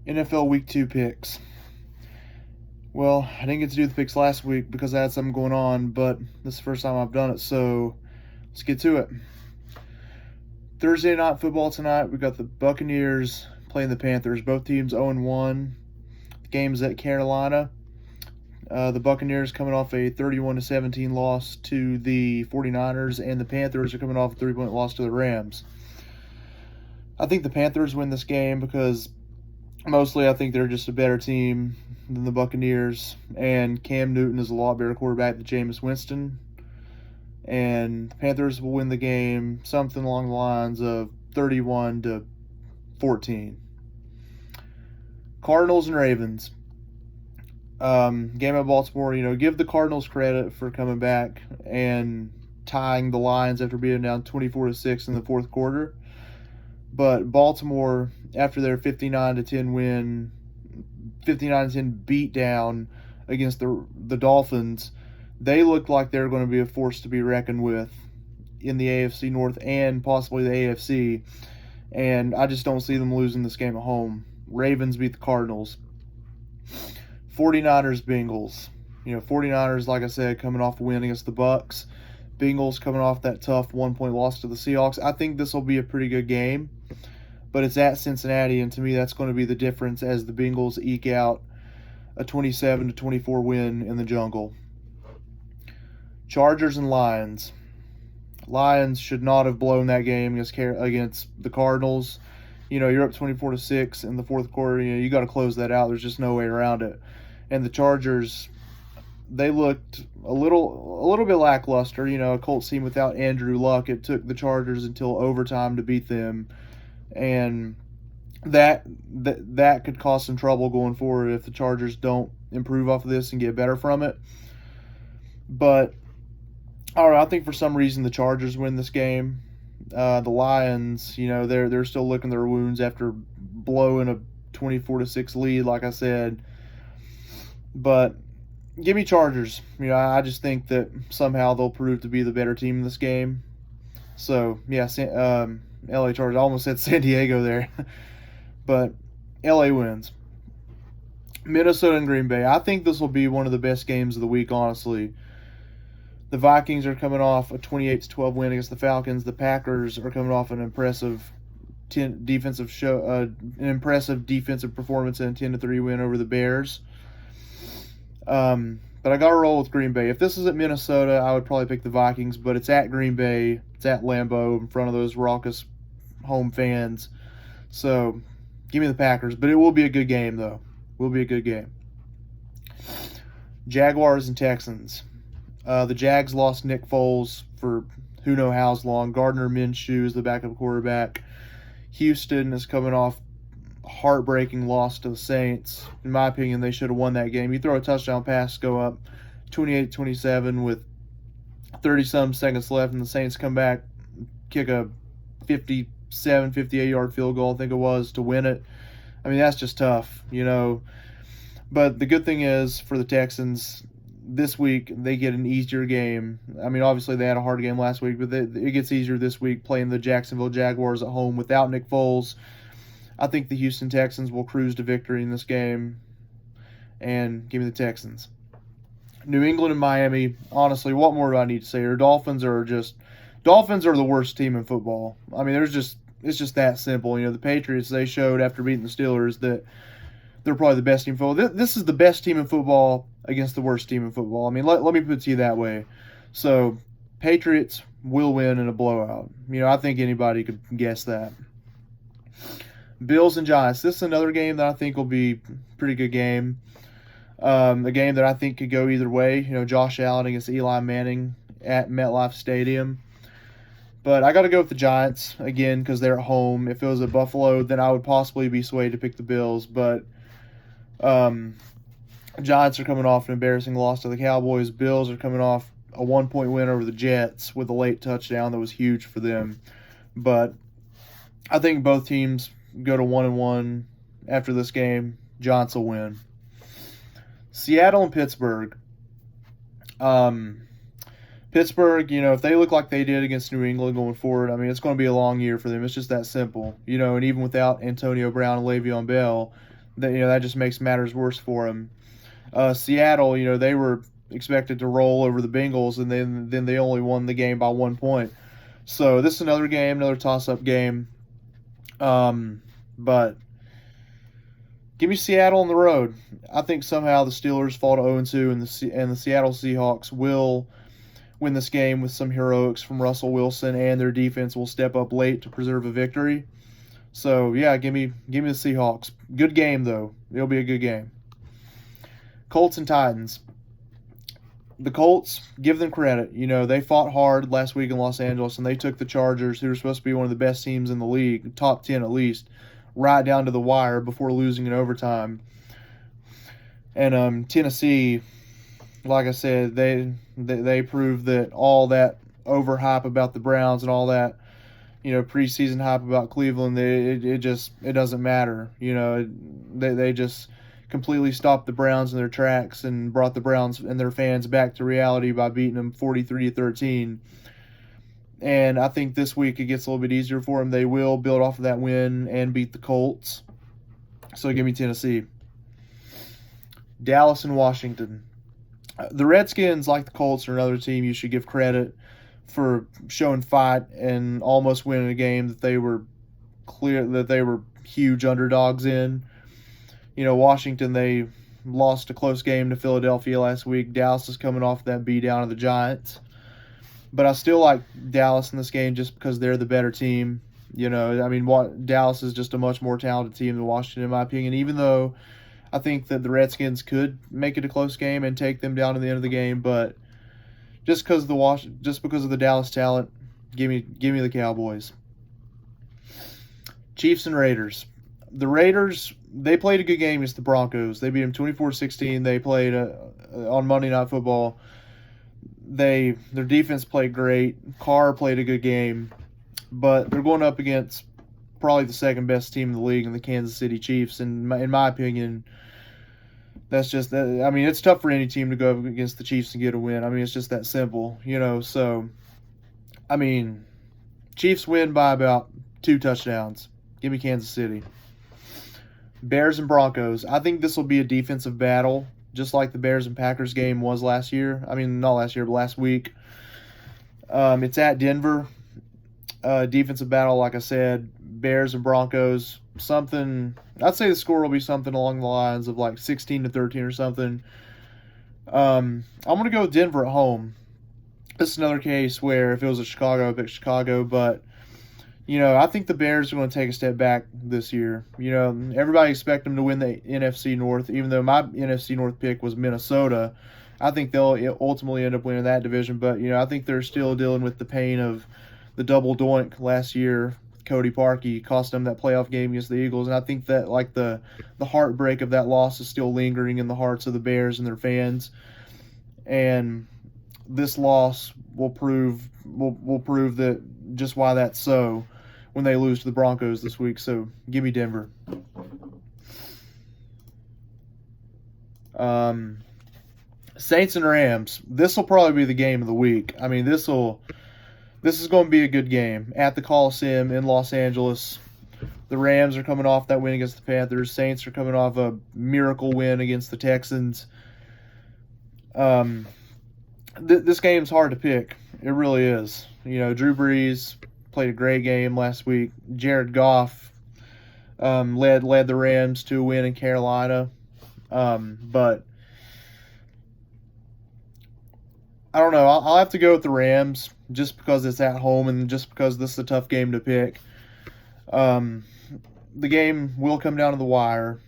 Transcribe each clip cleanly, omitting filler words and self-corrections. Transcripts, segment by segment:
NFL Week 2 picks. Well, I didn't get to do the picks last week because I had something going on, but this is the first time I've done it, so let's get to it. Thursday night football tonight, we got the Buccaneers playing the Panthers. Both teams 0-1. The game's at Carolina. The Buccaneers coming off a 31-17 loss to the 49ers, and the Panthers are coming off a 3-point loss to the Rams. I think the Panthers win this game because mostly I think they're just a better team than the Buccaneers, and Cam Newton is a lot better quarterback than Jameis Winston. And Panthers will win the game something along the lines of 31-14. Cardinals and Ravens. Game at Baltimore, give the Cardinals credit for coming back and tying the Lions after being down 24-6 in the fourth quarter. But Baltimore, after their 59-10 win, 59-10 beatdown against the Dolphins, they looked like they were going to be a force to be reckoned with in the AFC North and possibly the AFC. And I just don't see them losing this game at home. Ravens beat the Cardinals. 49ers, Bengals. 49ers, like I said, coming off a win against the Bucks. Bengals coming off that tough 1-point loss to the Seahawks. I think this will be a pretty good game, but it's at Cincinnati, and to me that's going to be the difference as the Bengals eke out a 27-24 win in the jungle. Chargers and Lions. Lions should not have blown that game against the Cardinals. You're up 24-6 in the fourth quarter. You got to close that out. There's just no way around it. And the Chargers, they looked a little bit lackluster. A Colts team without Andrew Luck. It took the Chargers until overtime to beat them, and that could cause some trouble going forward if the Chargers don't improve off of this and get better from it. But I think for some reason the Chargers win this game. The Lions, they're still licking their wounds after blowing a 24-6 lead, like I said. But give me Chargers. I just think that somehow they'll prove to be the better team in this game. So, yeah, LA Chargers. I almost said San Diego there. But LA wins. Minnesota and Green Bay. I think this will be one of the best games of the week, honestly. The Vikings are coming off a 28-12 win against the Falcons. The Packers are coming off an impressive defensive performance and a 10-3 win over the Bears. But I got to roll with Green Bay. If this is at Minnesota, I would probably pick the Vikings, but it's at Green Bay. It's at Lambeau in front of those raucous home fans. So give me the Packers, but it will be a good game, though. Will be a good game. Jaguars and Texans. The Jags lost Nick Foles for who knows how long. Gardner Minshew is the backup quarterback. Houston is coming off a heartbreaking loss to the Saints. In my opinion, they should have won that game. You throw a touchdown pass, go up 28-27 with 30-some seconds left, and the Saints come back, kick a 57, 58-yard field goal, I think it was, to win it. I mean, that's just tough, But the good thing is for the Texans, this week they get an easier game. I mean, obviously they had a hard game last week, but it gets easier this week playing the Jacksonville Jaguars at home without Nick Foles. I think the Houston Texans will cruise to victory in this game, and give me the Texans. New England and Miami, honestly, what more do I need to say here? Dolphins are the worst team in football. I mean, it's just that simple. The Patriots, they showed after beating the Steelers that they're probably the best team in football. This is the best team in football against the worst team in football. I mean, let me put it to you that way. So, Patriots will win in a blowout. I think anybody could guess that. Bills and Giants. This is another game that I think will be a pretty good game. A game that I think could go either way. Josh Allen against Eli Manning at MetLife Stadium. But I got to go with the Giants, again, because they're at home. If it was at Buffalo, then I would possibly be swayed to pick the Bills. But Giants are coming off an embarrassing loss to the Cowboys. Bills are coming off a 1-point win over the Jets with a late touchdown that was huge for them. But I think both teams go to 1-1 after this game. Giants will win. Seattle and Pittsburgh. Pittsburgh, if they look like they did against New England going forward, I mean, it's going to be a long year for them. It's just that simple. And even without Antonio Brown and Le'Veon Bell, that just makes matters worse for them. Seattle, they were expected to roll over the Bengals, and then they only won the game by 1 point. So this is another game, another toss-up game. But give me Seattle on the road. I think somehow the Steelers fall to 0-2, and the Seattle Seahawks will win this game with some heroics from Russell Wilson, and their defense will step up late to preserve a victory. So yeah, give me the Seahawks. Good game though. It'll be a good game. Colts and Titans. The Colts, give them credit. They fought hard last week in Los Angeles, and they took the Chargers, who are supposed to be one of the best teams in the league, top 10 at least, right down to the wire before losing in overtime. And Tennessee, like I said, they proved that all that overhype about the Browns and all that, preseason hype about Cleveland, it doesn't matter. They just completely stopped the Browns in their tracks and brought the Browns and their fans back to reality by beating them 43-13. And I think this week it gets a little bit easier for them. They will build off of that win and beat the Colts. So give me Tennessee. Dallas and Washington. The Redskins, like the Colts, are another team you should give credit for showing fight and almost winning a game that they were huge underdogs in. Washington, they lost a close game to Philadelphia last week. Dallas is coming off that beatdown of the Giants. But I still like Dallas in this game just because they're the better team. Dallas is just a much more talented team than Washington, in my opinion, even though I think that the Redskins could make it a close game and take them down to the end of the game. But just because of the Dallas talent, give me the Cowboys. Chiefs and Raiders. The Raiders, they played a good game against the Broncos. They beat them 24-16. They played on Monday Night Football. Their defense played great. Carr played a good game, but they're going up against probably the second best team in the league in the Kansas City Chiefs. And in my opinion, that's just that. It's tough for any team to go up against the Chiefs and get a win. It's just that simple, So, Chiefs win by about 2 touchdowns. Give me Kansas City. Bears and Broncos. I think this will be a defensive battle, just like the Bears and Packers game was last year. Not last year, but last week. It's at Denver. Defensive battle, like I said. Bears and Broncos. I'd say the score will be something along the lines of like 16-13 or something. I'm going to go with Denver at home. This is another case where if it was at Chicago, I'd pick Chicago, but I think the Bears are going to take a step back this year. Everybody expect them to win the NFC North, even though my NFC North pick was Minnesota. I think they'll ultimately end up winning that division, but, I think they're still dealing with the pain of the double doink last year. Cody Parkey cost them that playoff game against the Eagles, and I think that, the heartbreak of that loss is still lingering in the hearts of the Bears and their fans. And this loss will prove that just why that's so when they lose to the Broncos this week. So give me Denver. Saints and Rams. This will probably be the game of the week. This is going to be a good game at the Coliseum in Los Angeles. The Rams are coming off that win against the Panthers. Saints are coming off a miracle win against the Texans. This game's hard to pick. It really is. Drew Brees played a great game last week. Jared Goff led the Rams to a win in Carolina. But I don't know. I'll have to go with the Rams just because it's at home and just because this is a tough game to pick. The game will come down to the wire.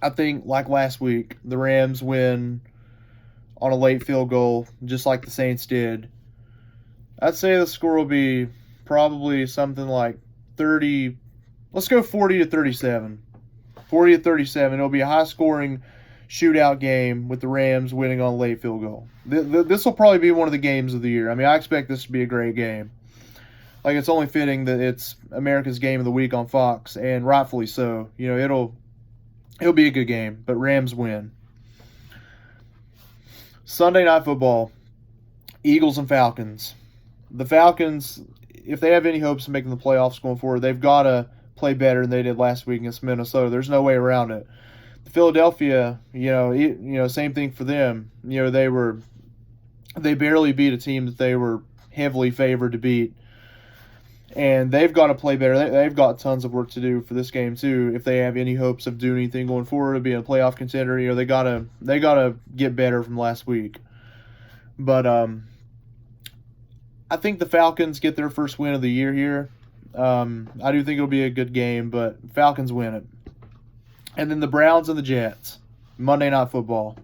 I think, like last week, the Rams win on a late field goal, just like the Saints did. I'd say the score will be probably something like 30. Let's go 40-37. 40-37. It'll be a high-scoring shootout game with the Rams winning on a late field goal. This will probably be one of the games of the year. I expect this to be a great game. It's only fitting that it's America's Game of the Week on Fox, and rightfully so. It'll be a good game, but Rams win. Sunday Night Football, Eagles and Falcons. The Falcons, if they have any hopes of making the playoffs going forward, they've got to play better than they did last week against Minnesota. There's no way around it. Philadelphia, same thing for them. They barely beat a team that they were heavily favored to beat. And they've got to play better. They've got tons of work to do for this game too. If they have any hopes of doing anything going forward, to be a playoff contender, they gotta get better from last week. But I think the Falcons get their first win of the year here. I do think it'll be a good game, but Falcons win it. And then the Browns and the Jets, Monday Night Football.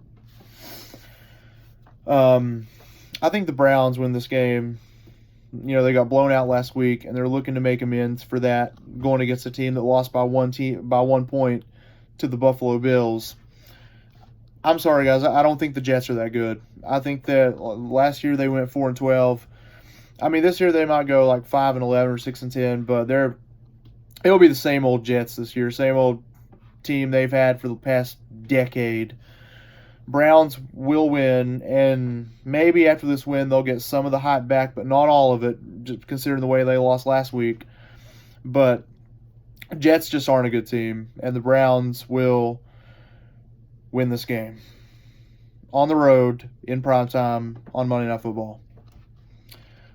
I think the Browns win this game. They got blown out last week, and they're looking to make amends for that, going against a team that lost by 1 point to the Buffalo Bills. I'm sorry, guys. I don't think the Jets are that good. I think that last year they went 4-12. I mean, this year they might go like 5-11 or 6-10, but it'll be the same old Jets this year, same old team they've had for the past decade. Browns will win, and maybe after this win they'll get some of the hype back, but not all of it, just considering the way they lost last week. But Jets just aren't a good team, and the Browns will win this game on the road in primetime on Monday Night Football.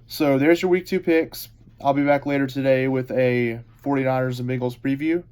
So there's your Week 2 picks. I'll be back later today with a 49ers and Bengals preview.